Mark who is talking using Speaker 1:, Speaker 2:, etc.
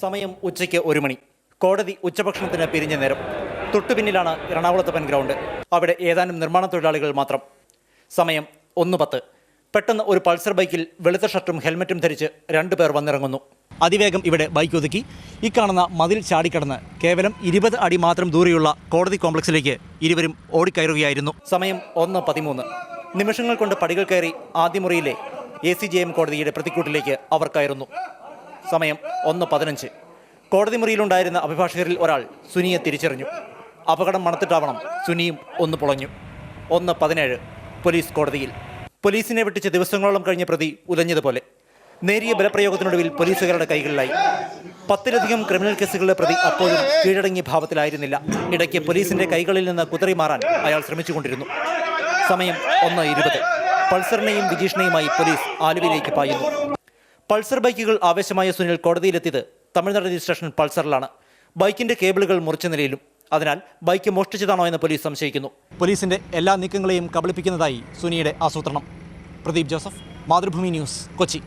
Speaker 1: സമയം ഉച്ചയ്ക്ക് 1 മണി. കോടതി ഉച്ചഭക്ഷണത്തിന് പിരിഞ്ഞ നേരം. തൊട്ടുപിന്നിലാണ് എറണാകുളത്തപ്പൻ ഗ്രൗണ്ട്. അവിടെ ഏതാനും നിർമ്മാണ തൊഴിലാളികൾ മാത്രം. സമയം 1:10. പെട്ടെന്ന് ഒരു പൾസർ ബൈക്കിൽ വെളുത്ത ഷർട്ടും ഹെൽമറ്റും ധരിച്ച് 2 പേർ വന്നിറങ്ങുന്നു. അതിവേഗം ഇവിടെ ബൈക്ക് ഒതുക്കി ഈ കാണുന്ന മതിൽ ചാടിക്കടന്ന് കേവലം 20 അടി മാത്രം ദൂരെയുള്ള കോടതി കോംപ്ലക്സിലേക്ക് ഇരുവരും ഓടിക്കയറുകയായിരുന്നു. സമയം 1:13. നിമിഷങ്ങൾ കൊണ്ട് പടികൾ കയറി ആദ്യ മുറിയിലെ ACJM കോടതിയുടെ പ്രതിക്കൂട്ടിലേക്ക് അവർ കയറുന്നു. സമയം 1:15. കോടതി മുറിയിലുണ്ടായിരുന്ന അഭിഭാഷകരിൽ ഒരാൾ സുനിയെ തിരിച്ചറിഞ്ഞു. അപകടം മണത്തിട്ടാവണം സുനിയും ഒന്ന് പുളഞ്ഞു. 1:17. പോലീസ് കോടതിയിൽ. പോലീസിനെ വെട്ടിച്ച ദിവസങ്ങളോളം കഴിഞ്ഞ പ്രതി ഉലഞ്ഞതുപോലെ. നേരിയ ബലപ്രയോഗത്തിനൊടുവിൽ പോലീസുകാരുടെ കൈകളിലായി. 10ലധികം ക്രിമിനൽ കേസുകളിലെ പ്രതി അപ്പോഴും കീഴടങ്ങിയ ഭാവത്തിലായിരുന്നില്ല. ഇടയ്ക്ക് പോലീസിന്റെ കൈകളിൽ നിന്ന് കുതറി മാറാൻ അയാൾ ശ്രമിച്ചുകൊണ്ടിരുന്നു. സമയം 1:20. പൾസറിനെയും വിജീഷിനെയുമായി പോലീസ് ആലുവയിലേക്ക് പായുന്നു. പൾസർ ബൈക്കുകൾ ആവേശമായ സുനിൽ കോടതിയിലെത്തിയത് തമിഴ്നാട് രജിസ്ട്രേഷൻ പൾസറിലാണ്. ബൈക്കിന്റെ കേബിളുകൾ മുറിച്ച നിലയിലും. അതിനാൽ ബൈക്ക് മോഷ്ടിച്ചതാണോ എന്ന് പോലീസ് സംശയിക്കുന്നു. പോലീസിന്റെ എല്ലാ നീക്കങ്ങളെയും കബളിപ്പിക്കുന്നതായി സുനിയുടെ ആസൂത്രണം. Pradeep Joseph, Mathrubhumi news, Kochi.